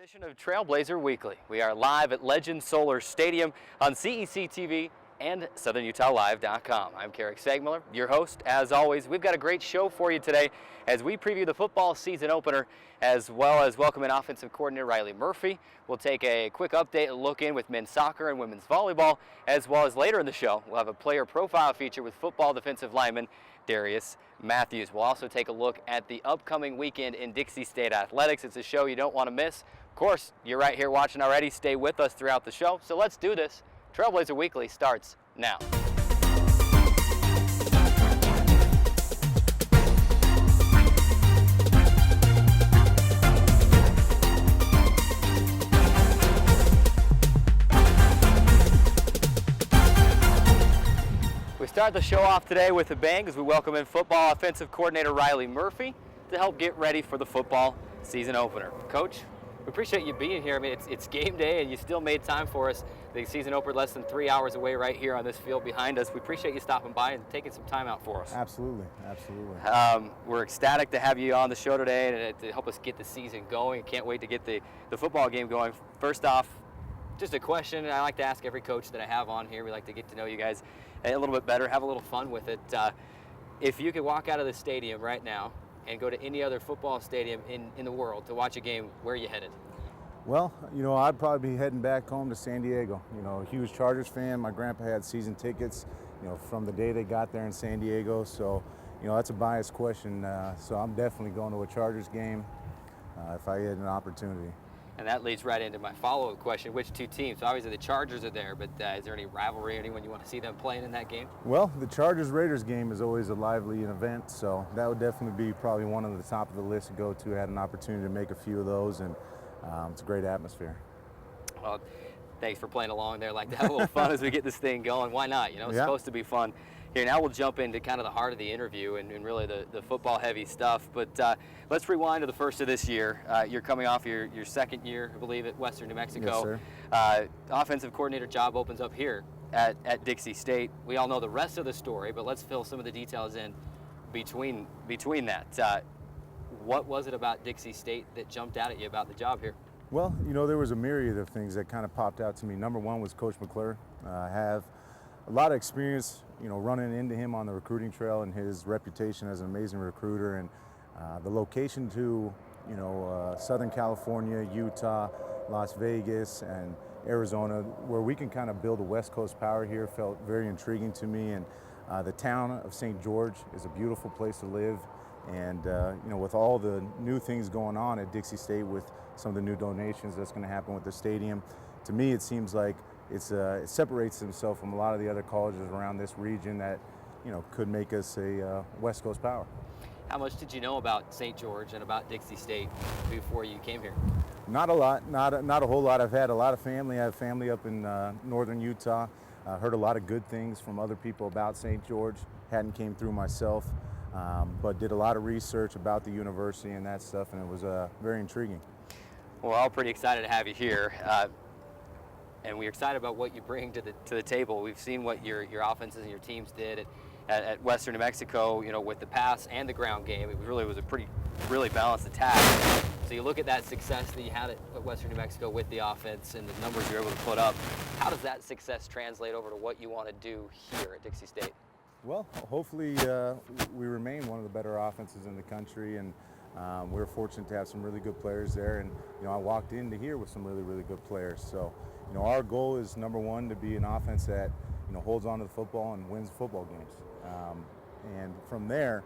Edition of Trailblazer Weekly. We are live at Legend Solar Stadium on CEC TV and SouthernUtahLive.com. I'm Carrick Sagmiller, your host. As always, we've got a great show for you today as we preview the football season opener, as well as welcoming offensive coordinator Riley Murphy. We'll take a quick update and look in with men's soccer and women's volleyball, as well as later in the show, we'll have a player profile feature with football defensive lineman Darius Matthews. We'll also take a look at the upcoming weekend in Dixie State Athletics. It's a show you don't want to miss. Of course, you're right here watching already. Stay with us throughout the show. So let's do this. Trailblazer Weekly starts now. We start the show off today with a bang as we welcome in football offensive coordinator Riley Murphy to help get ready for the football season opener. Coach, we appreciate you being here. I mean, it's game day, and you still made time for us. The season opener less than 3 hours away right here on this field behind us. We appreciate you stopping by and taking some time out for us. Absolutely, absolutely. We're ecstatic to have you on the show today and to help us get the season going. Can't wait to get the football game going. First off, just a question I like to ask every coach that I have on here. We like to get to know you guys a little bit better, have a little fun with it. If you could walk out of the stadium right now and go to any other football stadium in the world to watch a game, where are you headed? Well, I'd probably be heading back home to San Diego. A huge Chargers fan. My grandpa had season tickets, from the day they got there in San Diego. So, that's a biased question. So I'm definitely going to a Chargers game if I get an opportunity. And that leads right into my follow-up question. Which two teams? So obviously the Chargers are there, but is there any rivalry, anyone you want to see them playing in that game? Well, the Chargers-Raiders game is always a lively event, so that would definitely be probably one of the top of the list to go to. I had an opportunity to make a few of those, and it's a great atmosphere. Well, thanks for playing along there. Like to have a little fun as we get this thing going. Why not? It's supposed to be fun. Here, now we'll jump into kind of the heart of the interview and really the football-heavy stuff. But let's rewind to the first of this year. You're coming off your second year, I believe, at Western New Mexico. Yes, sir. Offensive coordinator job opens up here at Dixie State. We all know the rest of the story, but let's fill some of the details in between that. What was it about Dixie State that jumped out at you about the job here? Well, there was a myriad of things that kind of popped out to me. Number one was Coach McClure. I have a lot of experience, running into him on the recruiting trail and his reputation as an amazing recruiter, and the location to, Southern California, Utah, Las Vegas, and Arizona, where we can kind of build a West Coast power here, felt very intriguing to me. And the town of St. George is a beautiful place to live. And, with all the new things going on at Dixie State with some of the new donations that's going to happen with the stadium, to me it seems like it separates itself from a lot of the other colleges around this region that, could make us a West Coast power. How much did you know about St. George and about Dixie State before you came here? Not a lot, not a whole lot. I've had a lot of family. I have family up in northern Utah. Heard a lot of good things from other people about St. George. Hadn't came through myself, but did a lot of research about the university and that stuff, and it was very intriguing. Well, pretty excited to have you here. And we're excited about what you bring to the table. We've seen what your offenses and your teams did at Western New Mexico, with the pass and the ground game. It really was a really balanced attack. So you look at that success that you had at Western New Mexico with the offense and the numbers you're able to put up. How does that success translate over to what you want to do here at Dixie State? Well, hopefully we remain one of the better offenses in the country, and we're fortunate to have some really good players there. And I walked into here with some really, really good players. So our goal is, number one, to be an offense that holds on to the football and wins football games. And from there,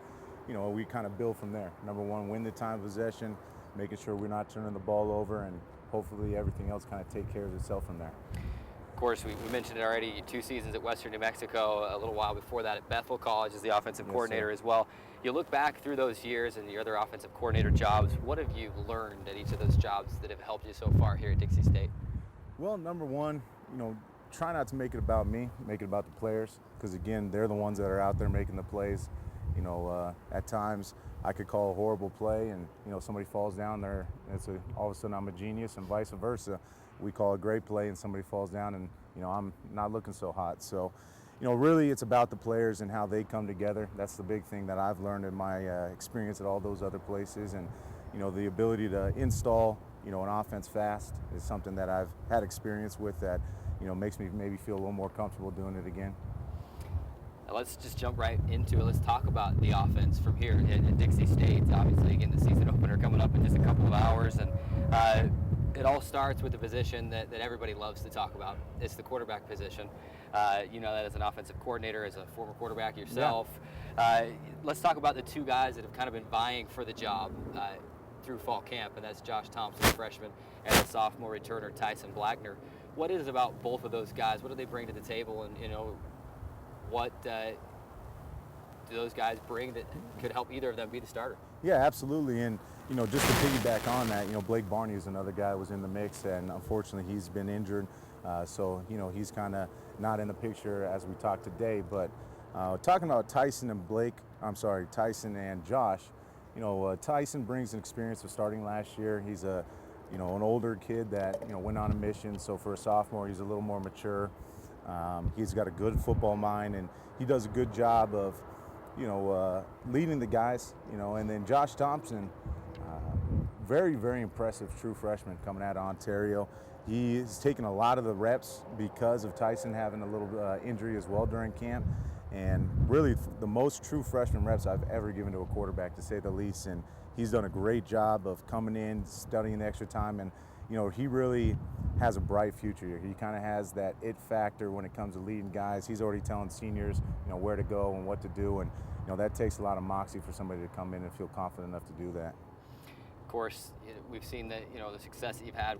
we kind of build from there. Number one, win the time of possession, making sure we're not turning the ball over, and hopefully everything else kind of take care of itself from there. Of course, we mentioned it already, 2 seasons at Western New Mexico, a little while before that at Bethel College as the offensive coordinator as well. You look back through those years and your other offensive coordinator jobs, what have you learned at each of those jobs that have helped you so far here at Dixie State? Well, number one, try not to make it about me, make it about the players, because again, they're the ones that are out there making the plays. At times I could call a horrible play and, somebody falls down there, all of a sudden I'm a genius, and vice versa. We call a great play and somebody falls down and, I'm not looking so hot. So, really it's about the players and how they come together. That's the big thing that I've learned in my experience at all those other places. And, the ability to install, an offense fast is something that I've had experience with that, makes me maybe feel a little more comfortable doing it again. Let's just jump right into it. Let's talk about the offense from here at Dixie State. Obviously, again, the season opener coming up in just a couple of hours, and it all starts with the position that everybody loves to talk about. It's the quarterback position. You know that as an offensive coordinator, as a former quarterback yourself. Yeah. Let's talk about the two guys that have kind of been vying for the job through fall camp, and that's Josh Thompson, freshman, and the sophomore returner Tyson Blackner. What is it about both of those guys? What do they bring to the table, and what do those guys bring that could help either of them be the starter? Yeah, absolutely. And, just to piggyback on that, Blake Barney is another guy who was in the mix, and unfortunately he's been injured. So, he's kind of not in the picture as we talk today. But talking about Tyson and Josh, Tyson brings an experience of starting last year. He's an older kid that, went on a mission. So for a sophomore, he's a little more mature. He's got a good football mind, and he does a good job of, leading the guys, and then Josh Thompson, very, very impressive true freshman coming out of Ontario. He has taken a lot of the reps because of Tyson having a little injury as well during camp, and really the most true freshman reps I've ever given to a quarterback, to say the least. And he's done a great job of coming in, studying the extra time, and he really has a bright future here. He kind of has that it factor when it comes to leading guys. He's already telling seniors, where to go and what to do, and that takes a lot of moxie for somebody to come in and feel confident enough to do that. Of course, we've seen that the success that you've had,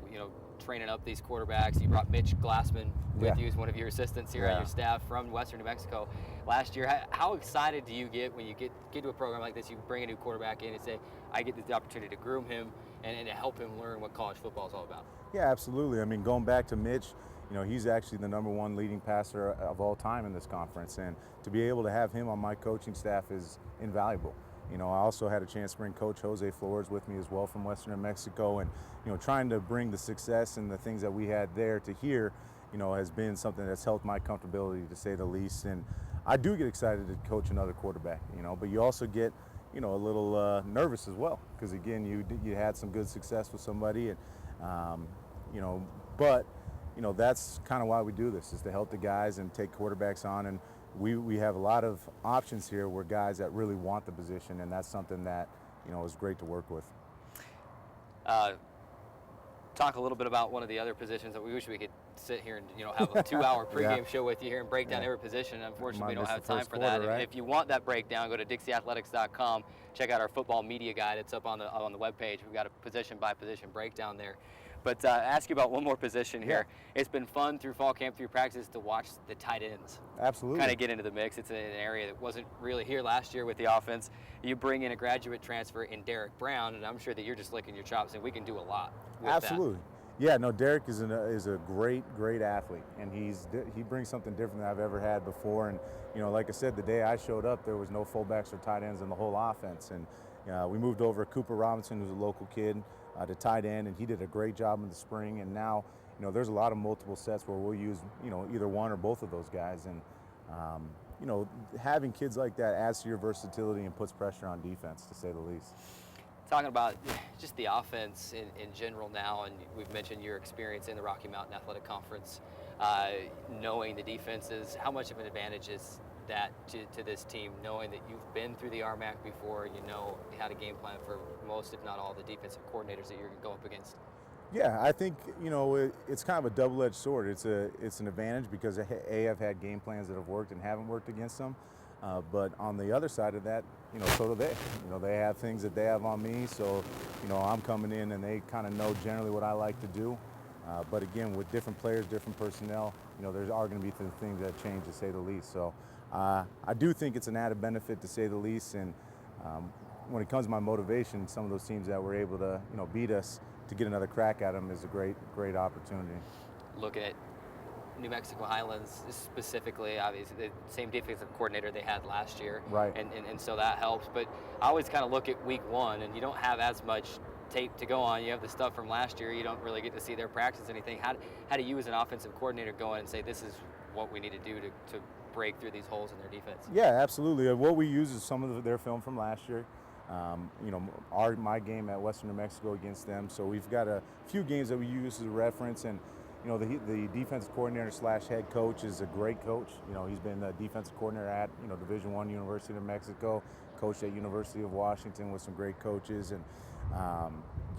training up these quarterbacks. You brought Mitch Glassman with you as one of your assistants here on your staff from Western New Mexico last year. How excited do you get when you get to a program like this? You bring a new quarterback in and say, I get the opportunity to groom him and to help him learn what college football is all about. Yeah, absolutely. I mean, going back to Mitch, he's actually the #1 leading passer of all time in this conference, and to be able to have him on my coaching staff is invaluable. I also had a chance to bring Coach Jose Flores with me as well from Western New Mexico, and trying to bring the success and the things that we had there to here, has been something that's helped my comfortability, to say the least. And I do get excited to coach another quarterback, but you also get a little nervous as well, because again, you had some good success with somebody, and but that's kind of why we do this, is to help the guys and take quarterbacks on. And we have a lot of options here where guys that really want the position, and that's something that is great to work with. Talk a little bit about one of the other positions that we wish we could sit here and have a 2-hour pregame show with you here and break down every position. Unfortunately, we don't have time for that. Right? If you want that breakdown, go to DixieAthletics.com. Check out our football media guide. It's up on the webpage. We've got a position by position breakdown there. But ask you about one more position here. Yeah. It's been fun through fall camp, through practice, to watch the tight ends. Absolutely. Kind of get into the mix. It's an area that wasn't really here last year with the offense. You bring in a graduate transfer in Derek Brown, and I'm sure that you're just licking your chops, and we can do a lot with Absolutely. That. Yeah, no, Derek is a great athlete, and he brings something different than I've ever had before. And like I said, the day I showed up, there was no fullbacks or tight ends in the whole offense, and we moved over Cooper Robinson, who's a local kid, to tight end, and he did a great job in the spring. And now, there's a lot of multiple sets where we'll use, either one or both of those guys. And, having kids like that adds to your versatility and puts pressure on defense, to say the least. Talking about just the offense in general now, and we've mentioned your experience in the Rocky Mountain Athletic Conference, knowing the defenses, how much of an advantage is that to this team, knowing that you've been through the RMAC before, how to game plan for most, if not all, the defensive coordinators that you're going to go up against? Yeah, I think, it's kind of a double-edged sword. It's an advantage because, I've had game plans that have worked and haven't worked against them. But on the other side of that, so do they. They have things that they have on me, so, I'm coming in and they kind of know generally what I like to do. But again, with different players, different personnel, there are going to be things that change, to say the least. So I do think it's an added benefit, to say the least. And when it comes to my motivation, some of those teams that were able to, beat us, to get another crack at them is a great opportunity. Look at New Mexico Highlands specifically, obviously the same defensive coordinator they had last year, right? And so that helps. But I always kind of look at week one, and you don't have as much tape to go on. You have the stuff from last year. You don't really get to see their practice, anything. How do you, as an offensive coordinator, go in and say this is what we need to do to break through these holes in their defense? Yeah, absolutely. What we use is some of their film from last year. You know, my game at Western New Mexico against them. So we've got a few games that we use as a reference, and you know, the defensive coordinator / head coach is a great coach. You know, he's been the defensive coordinator at, you know, Division I University of New Mexico, coached at University of Washington with some great coaches, and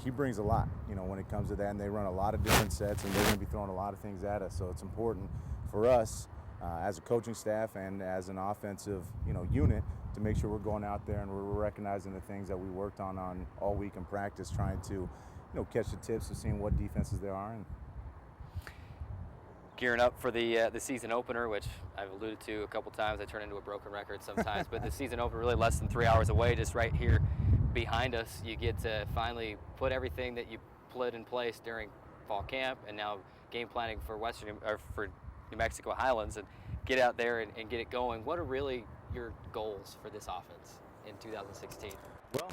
he brings a lot, you know, when it comes to that. And they run a lot of different sets, and they're going to be throwing a lot of things at us. So it's important for us as a coaching staff and as an offensive, you know, unit to make sure we're going out there and we're recognizing the things that we worked on all week in practice, trying to, you know, catch the tips of seeing what defenses there are. And gearing up for the season opener, which I've alluded to a couple times. I turn into a broken record sometimes, but the season opener really less than 3 hours away, just right here behind us. You get to finally put everything that you put in place during fall camp and now game planning for for New Mexico Highlands, and get out there and get it going. What are really your goals for this offense in 2016? Well,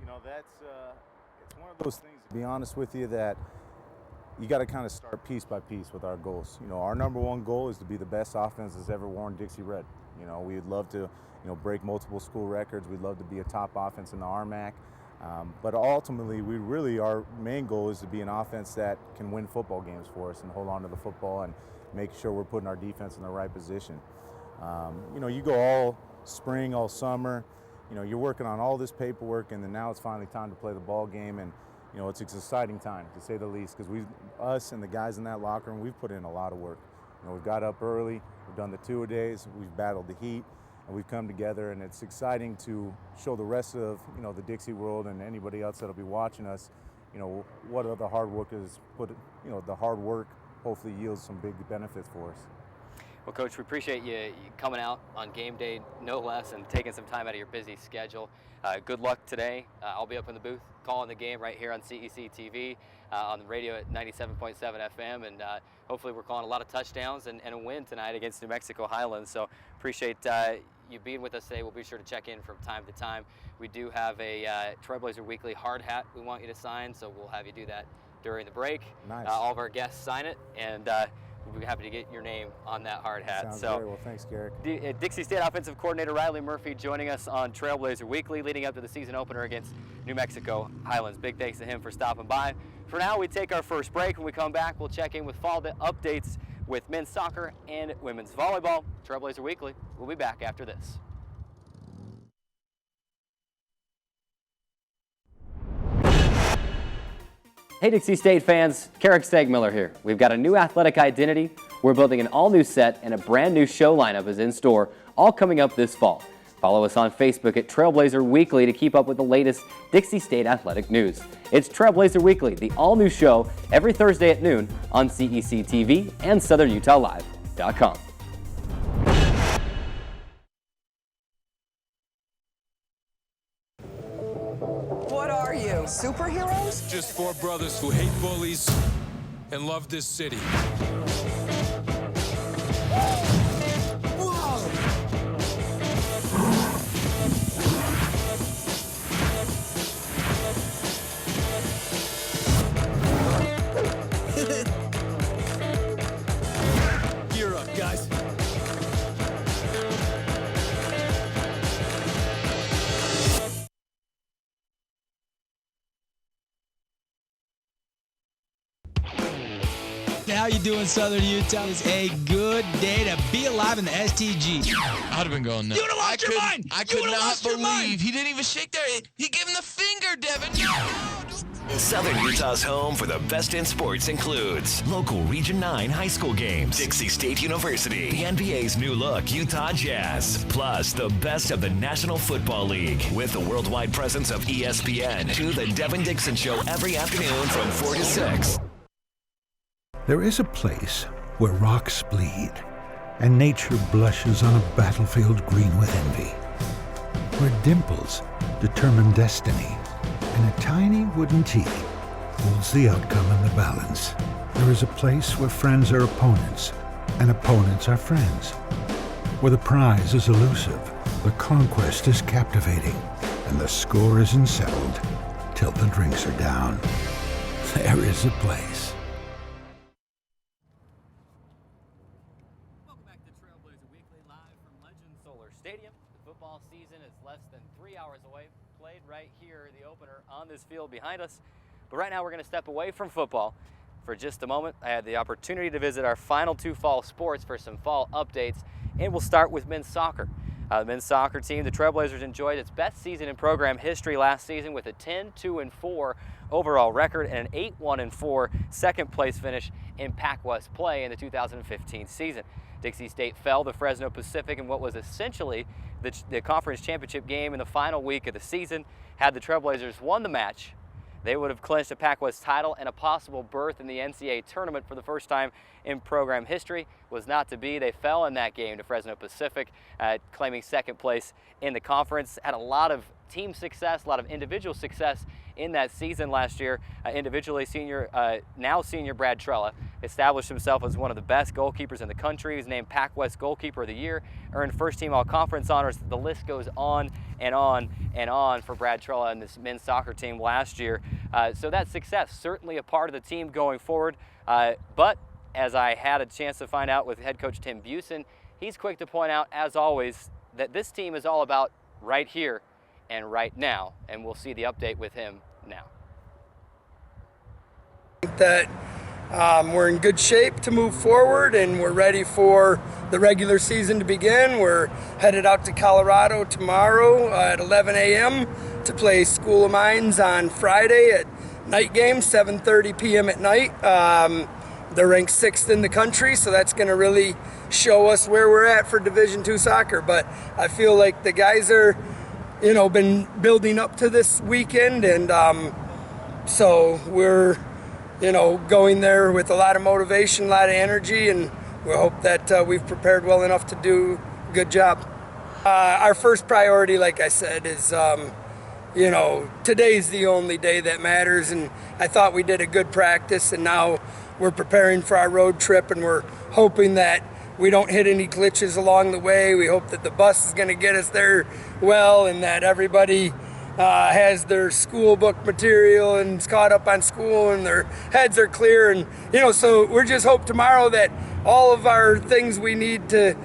you know, it's one of those things, to be honest with you, that you got to kind of start piece by piece with our goals. You know, our number one goal is to be the best offense that's ever worn Dixie red. You know, we'd love to, you know, break multiple school records. We'd love to be a top offense in the RMAC. But ultimately, our main goal is to be an offense that can win football games for us and hold on to the football and make sure we're putting our defense in the right position. You know, you go all spring, all summer, you know, you're working on all this paperwork, and then now it's finally time to play the ball game. And you know, it's an exciting time, to say the least, because us and the guys in that locker room, we've put in a lot of work. You know, we've got up early, we've done the two-a-days, we've battled the heat, and we've come together, and it's exciting to show the rest of, you know, the Dixie world and anybody else that'll be watching us, you know, what the hard work is the hard work hopefully yields some big benefits for us. Well, Coach, we appreciate you coming out on game day, no less, and taking some time out of your busy schedule. Good luck today. I'll be up in the booth calling the game right here on CEC TV, on the radio at 97.7 FM, and hopefully we're calling a lot of touchdowns and a win tonight against New Mexico Highlands. So appreciate you being with us today. We'll be sure to check in from time to time. We do have a Trailblazer Weekly hard hat we want you to sign, so we'll have you do that during the break. Nice. All of our guests sign it, and we'll be happy to get your name on that hard hat. Sounds great. Well, thanks, Garrick. Dixie State Offensive Coordinator Riley Murphy joining us on Trailblazer Weekly, leading up to the season opener against New Mexico Highlands. Big thanks to him for stopping by. For now, we take our first break. When we come back, we'll check in with fall updates with men's soccer and women's volleyball. Trailblazer Weekly. We'll be back after this. Hey Dixie State fans, Carrick Stegmiller here. We've got a new athletic identity, we're building an all-new set, and a brand new show lineup is in store, all coming up this fall. Follow us on Facebook at Trailblazer Weekly to keep up with the latest Dixie State athletic news. It's Trailblazer Weekly, the all-new show, every Thursday at noon on CEC TV and SouthernUtahLive.com. What are you, superheroes? Just four brothers who hate bullies and love this city. Gear up, guys. How you doing, Southern Utah? It's a good day to be alive in the STG. I'd have been going nuts. You would have lost your mind. I could not believe he didn't even shake there. He gave him the finger, Devin. No. Southern Utah's home for the best in sports includes local Region 9 high school games, Dixie State University, the NBA's new look, Utah Jazz, plus the best of the National Football League with the worldwide presence of ESPN to the Devin Dixon Show every afternoon from 4 to 6. There is a place where rocks bleed and nature blushes on a battlefield green with envy, where dimples determine destiny and a tiny wooden tee holds the outcome in the balance. There is a place where friends are opponents and opponents are friends, where the prize is elusive, the conquest is captivating, and the score isn't settled till the drinks are down. There is a place. Welcome back to Trailblazer Weekly, live from Legend Solar Stadium. The football season is less than 3 hours away. played right here, the opener on this field behind us. But right now we're going to step away from football for just a moment. I had the opportunity to visit our final two fall sports for some fall updates, and we'll start with men's soccer. The men's soccer team, the Trailblazers, enjoyed its best season in program history last season with a 10-2-4 overall record and an 8-1-4 second place finish in Pac West play in the 2015 season. Dixie State fell to Fresno Pacific in what was essentially the conference championship game in the final week of the season. Had the Trailblazers won the match, they would have clinched a Pac West title and a possible berth in the NCAA tournament for the first time in program history. Was not to be. They fell in that game to Fresno Pacific, claiming second place in the conference. Had a lot of team success, a lot of individual success in that season last year. Individually, now senior Brad Trella established himself as one of the best goalkeepers in the country. He was named Pac West Goalkeeper of the Year, earned first team all-conference honors. The list goes on and on and on for Brad Trella and this men's soccer team last year. So that success, certainly a part of the team going forward. But as I had a chance to find out with head coach Tim Busen, he's quick to point out, as always, that this team is all about right here and right now, and we'll see the update with him now. That we're in good shape to move forward, and we're ready for the regular season to begin. We're headed out to Colorado tomorrow at 11 a.m. to play School of Mines on Friday at night game, 7:30 p.m. at night. They're ranked 6th in the country, so that's going to really show us where we're at for Division II soccer. But I feel like the guys are, been building up to this weekend, and so we're, going there with a lot of motivation, a lot of energy, and we hope that we've prepared well enough to do a good job. Our first priority, like I said, is, today's the only day that matters, and I thought we did a good practice, and now we're preparing for our road trip, and we're hoping that we don't hit any glitches along the way. We hope that the bus is going to get us there well, and that everybody has their school book material and is caught up on school and their heads are clear. And, so we're just hope tomorrow that all of our things we need to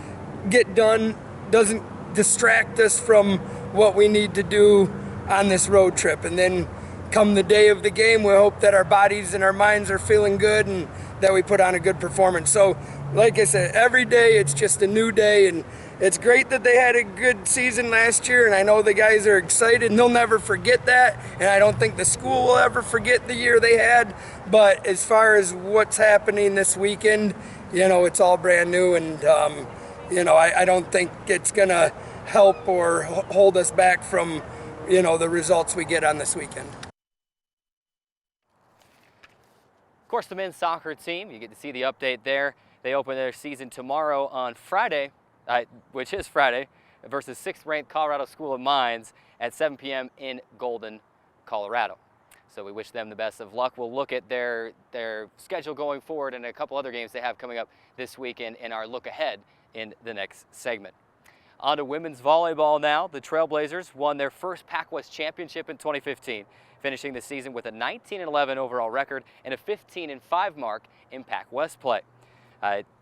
get done doesn't distract us from what we need to do on this road trip. And then come the day of the game, we hope that our bodies and our minds are feeling good and that we put on a good performance. So, like I said, every day it's just a new day, and it's great that they had a good season last year, and I know the guys are excited, and they'll never forget that, and I don't think the school will ever forget the year they had. But as far as what's happening this weekend, it's all brand new, and I don't think it's going to help or hold us back from, the results we get on this weekend. Of course, the men's soccer team, you get to see the update there. They open their season tomorrow on Friday, which is Friday, versus 6th-ranked Colorado School of Mines at 7 p.m. in Golden, Colorado. So we wish them the best of luck. We'll look at their schedule going forward and a couple other games they have coming up this weekend in our look ahead in the next segment. On to women's volleyball now. The Trailblazers won their first Pac West championship in 2015, finishing the season with a 19-11 overall record and a 15-5 mark in Pac West play.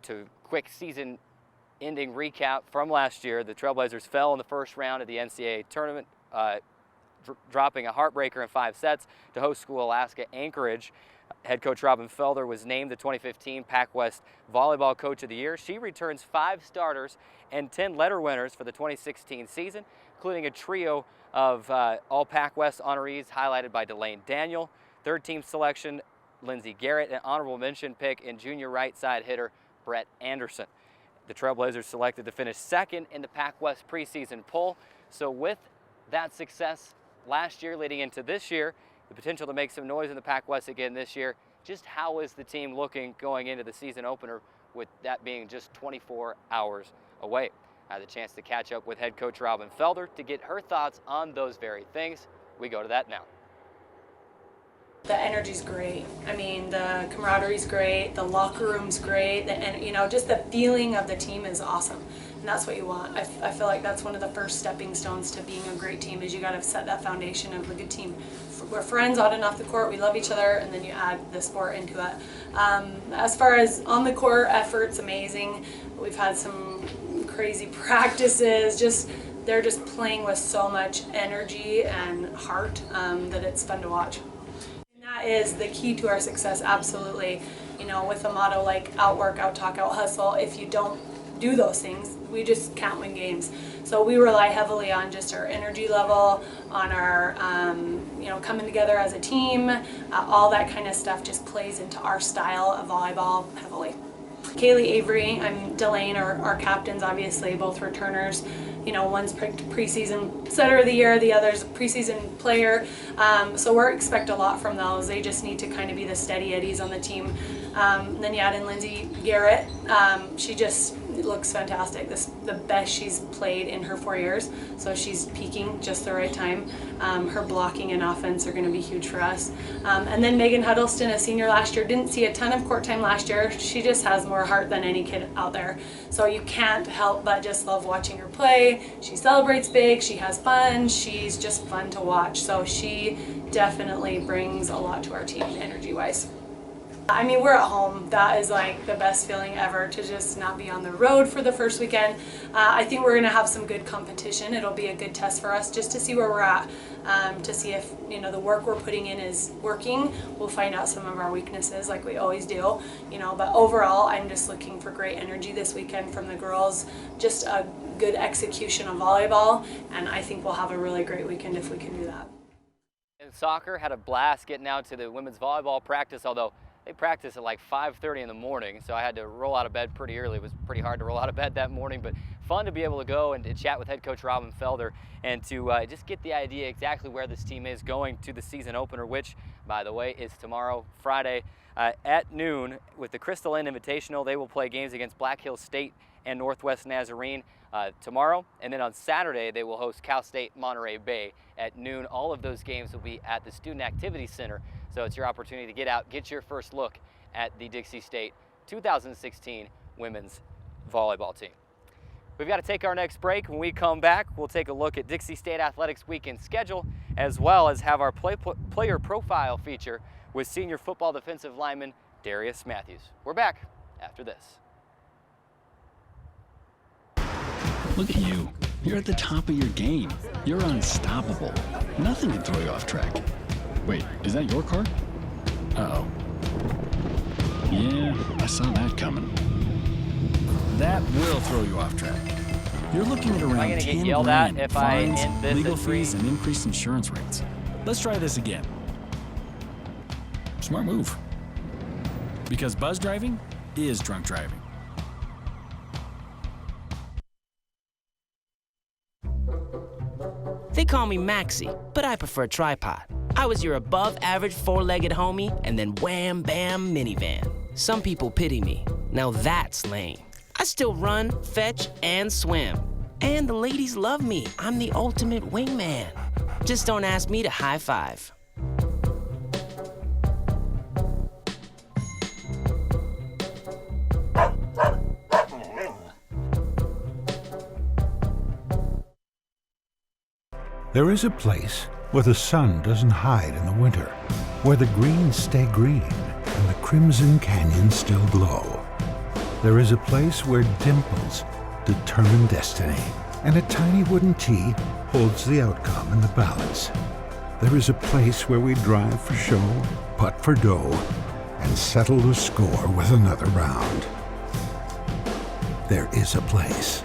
To quick season-ending recap from last year, the Trailblazers fell in the first round of the NCAA tournament, dropping a heartbreaker in 5 sets to host School Alaska Anchorage. Head coach Robin Felder was named the 2015 Pac West Volleyball Coach of the Year. She returns 5 starters and 10 letter winners for the 2016 season, including a trio of all Pac West honorees highlighted by Delane Daniel, third-team selection Lindsey Garrett, and honorable mention pick in junior right side hitter Brett Anderson. The Trailblazers selected to finish 2nd in the Pac West preseason poll. So with that success last year leading into this year, the potential to make some noise in the Pac West again this year, just how is the team looking going into the season opener with that being just 24 hours away? I had the chance to catch up with head coach Robin Felder to get her thoughts on those very things. We go to that now. The energy's great. I mean, the camaraderie's great, the locker room's great, and just the feeling of the team is awesome. And that's what you want. I feel like that's one of the first stepping stones to being a great team, is you got to set that foundation of a good team. We're friends on and off the court, we love each other, and then you add the sport into it. As far as on the court, effort's amazing. We've had some crazy practices, just they're just playing with so much energy and heart that it's fun to watch. And that is the key to our success, absolutely. You know, with a motto like outwork, outtalk, out-hustle, if you don't do those things, we just can't win games. So we rely heavily on just our energy level, on our, you know, coming together as a team. All that kind of stuff just plays into our style of volleyball heavily. Kaylee Avery, I'm Delane, our captains, obviously, both returners. You know, one's picked preseason setter of the year, the other's preseason player. So we expect a lot from those. They just need to kind of be the steady eddies on the team. Then you add in Lindsay Garrett. She just looks fantastic. This the best she's played in her 4 years. So she's peaking just the right time. Her blocking and offense are going to be huge for us. And then Megan Huddleston, a senior last year, didn't see a ton of court time last year. She just has more heart than any kid out there. So you can't help but just love watching her play. She celebrates big, she has fun, she's just fun to watch. So she definitely brings a lot to our team energy-wise. I mean, we're at home. That is like the best feeling ever, to just not be on the road for the first weekend. I think we're gonna have some good competition. It'll be a good test for us just to see where we're at, to see if, you know, the work we're putting in is working. We'll find out some of our weaknesses like we always do, you know, but overall I'm just looking for great energy this weekend from the girls, just a good execution of volleyball, and I think we'll have a really great weekend if we can do that. And soccer had a blast getting out to the women's volleyball practice, although they practiced at like 5:30 in the morning, so I had to roll out of bed pretty early. It was pretty hard to roll out of bed that morning, but fun to be able to go and chat with head coach Robin Felder and to just get the idea exactly where this team is going to the season opener, which, by the way, is tomorrow, Friday, at noon with the Crystal Inn Invitational. They will play games against Black Hills State and Northwest Nazarene tomorrow, and then on Saturday they will host Cal State Monterey Bay at noon. All of those games will be at the Student Activity Center, so it's your opportunity to get out, get your first look at the Dixie State 2016 women's volleyball team. We've got to take our next break. When we come back, we'll take a look at Dixie State Athletics weekend schedule, as well as have our player profile feature with senior football defensive lineman Darius Matthews. We're back after this. Look at you. You're at the top of your game. You're unstoppable. Nothing can throw you off track. Wait, is that your car? Uh-oh. Yeah, I saw that coming. That will throw you off track. You're looking at around 10 grand in fines, legal fees, and increased insurance rates. Let's try this again. Smart move. Because buzz driving is drunk driving. They call me Maxie, but I prefer tripod. I was your above-average four-legged homie, and then wham, bam, minivan. Some people pity me. Now that's lame. I still run, fetch, and swim. And the ladies love me. I'm the ultimate wingman. Just don't ask me to high five. There is a place where the sun doesn't hide in the winter, where the greens stay green and the crimson canyons still glow. There is a place where dimples determine destiny, and a tiny wooden tee holds the outcome in the balance. There is a place where we drive for show, putt for dough, and settle the score with another round. There is a place.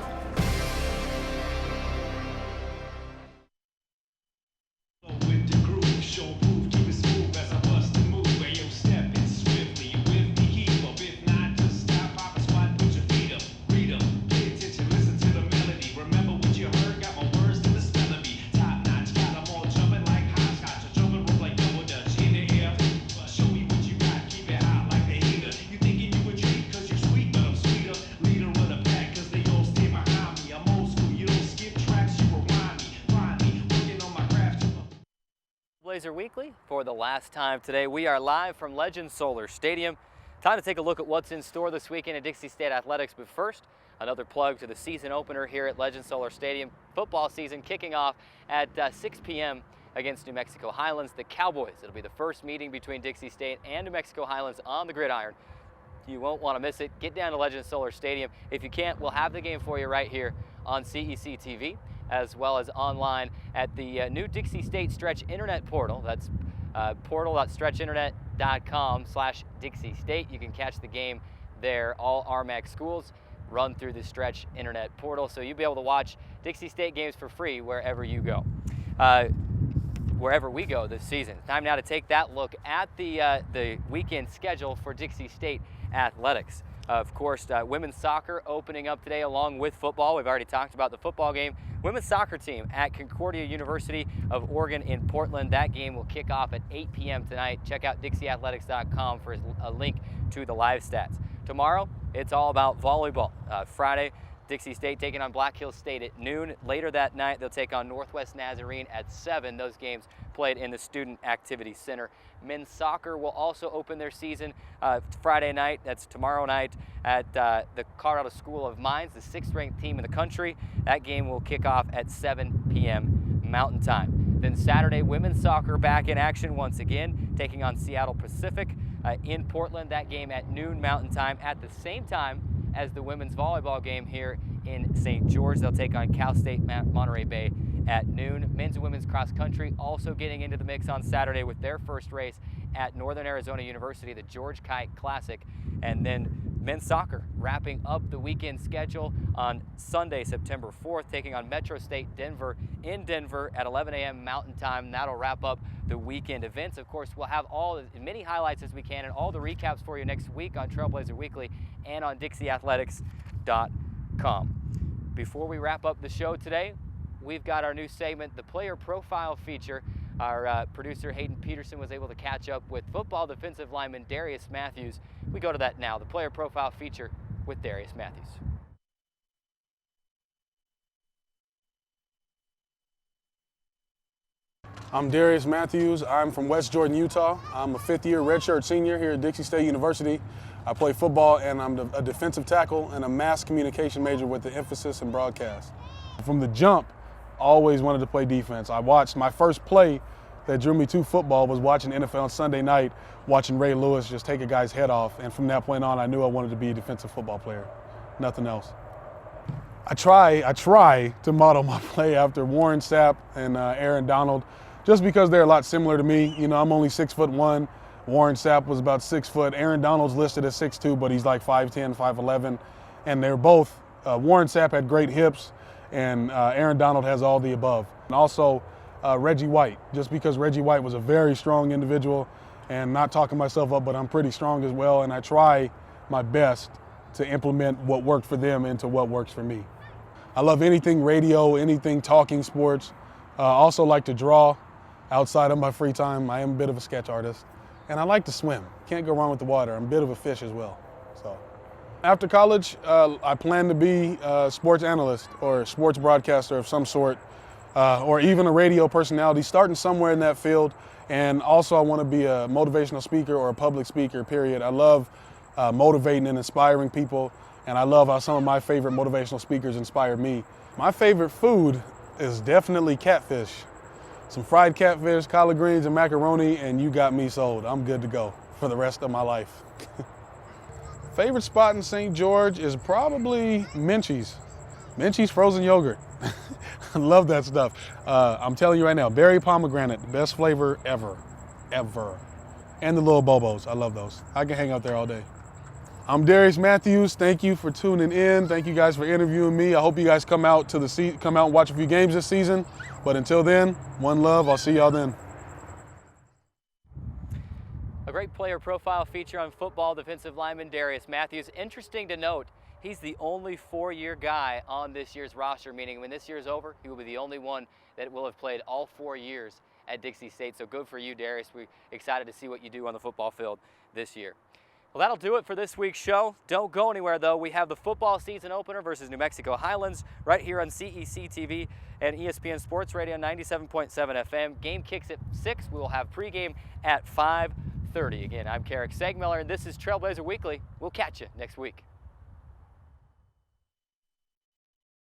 Trailblazer Weekly for the last time today. We are live from Legend Solar Stadium. Time to take a look at what's in store this weekend at Dixie State Athletics, but first, another plug to the season opener here at Legend Solar Stadium. Football season kicking off at 6 p.m. against New Mexico Highlands. The Cowboys, it'll be the first meeting between Dixie State and New Mexico Highlands on the gridiron. You won't want to miss it. Get down to Legend Solar Stadium. If you can't, we'll have the game for you right here on CEC TV. as well as online at the new Dixie State Stretch Internet portal. That's portal.stretchinternet.com/Dixie State. You can catch the game there. All RMAC schools run through the Stretch Internet portal, so you'll be able to watch Dixie State games for free wherever you go. Wherever we go this season. Time now to take that look at the weekend schedule for Dixie State athletics. Of course, women's soccer opening up today along with football. We've already talked about the football game. Women's soccer team at Concordia University of Oregon in Portland. That game will kick off at 8 p.m. tonight. Check out DixieAthletics.com for a link to the live stats. Tomorrow, it's all about volleyball. Friday, Dixie State taking on Black Hills State at noon. Later that night, they'll take on Northwest Nazarene at 7. Those games played in the Student Activity Center. Men's soccer will also open their season Friday night. That's tomorrow night at the Colorado School of Mines, the 6th-ranked team in the country. That game will kick off at 7 p.m. Mountain Time. Then Saturday, women's soccer back in action once again, taking on Seattle Pacific in Portland. That game at noon Mountain Time at the same time as the women's volleyball game here in St. George. They'll take on Cal State Monterey Bay at noon. Men's and women's cross country also getting into the mix on Saturday with their first race at Northern Arizona University, the George Kite Classic. And then men's soccer wrapping up the weekend schedule on Sunday, September 4th, taking on Metro State Denver in Denver at 11 a.m. Mountain Time. That'll wrap up the weekend events. Of course, we'll have as many highlights as we can and all the recaps for you next week on Trailblazer Weekly and on DixieAthletics.com. Before we wrap up the show today, we've got our new segment, the Player Profile Feature. Our producer Hayden Peterson was able to catch up with football defensive lineman Darius Matthews. We go to that now, the Player Profile Feature with Darius Matthews. I'm Darius Matthews. I'm from West Jordan, Utah. I'm a 5th-year redshirt senior here at Dixie State University. I play football, and I'm a defensive tackle and a mass communication major with the emphasis in broadcast. From the jump, always wanted to play defense. I watched my first play that drew me to football was watching NFL on Sunday night, watching Ray Lewis just take a guy's head off. And from that point on, I knew I wanted to be a defensive football player, nothing else. I try to model my play after Warren Sapp and Aaron Donald, just because they're a lot similar to me. You know, I'm only 6'1". Warren Sapp was about 6 foot. Aaron Donald's listed as 6'2", but he's like 5'10", 5'11". And they're both, Warren Sapp had great hips, and Aaron Donald has all the above. And also Reggie White, just because Reggie White was a very strong individual, and not talking myself up, but I'm pretty strong as well, and I try my best to implement what worked for them into what works for me. I love anything radio, anything talking sports. Also like to draw outside of my free time. I am a bit of a sketch artist. And I like to swim. Can't go wrong with the water. I'm a bit of a fish as well. So, after college, I plan to be a sports analyst or sports broadcaster of some sort, or even a radio personality, starting somewhere in that field. And also I want to be a motivational speaker or a public speaker, period. I love motivating and inspiring people, and I love how some of my favorite motivational speakers inspire me. My favorite food is definitely catfish. Some fried catfish, collard greens, and macaroni, and you got me sold. I'm good to go for the rest of my life. Favorite spot in St. George is probably Minchie's. Minchie's frozen yogurt. I love that stuff. I'm telling you right now, berry pomegranate, the best flavor ever, ever. And the little Bobos, I love those. I can hang out there all day. I'm Darius Matthews. Thank you for tuning in. Thank you guys for interviewing me. I hope you guys come out and watch a few games this season. But until then, one love. I'll see y'all then. A great player profile feature on football defensive lineman Darius Matthews. Interesting to note, he's the only 4-year guy on this year's roster, meaning when this year's over, he will be the only one that will have played all 4 years at Dixie State. So good for you, Darius. We're excited to see what you do on the football field this year. Well, that'll do it for this week's show. Don't go anywhere, though. We have the football season opener versus New Mexico Highlands right here on CEC TV and ESPN Sports Radio 97.7 FM. Game kicks at 6. We will have pregame at 5:30. Again, I'm Carrick Segmiller, and this is Trailblazer Weekly. We'll catch you next week.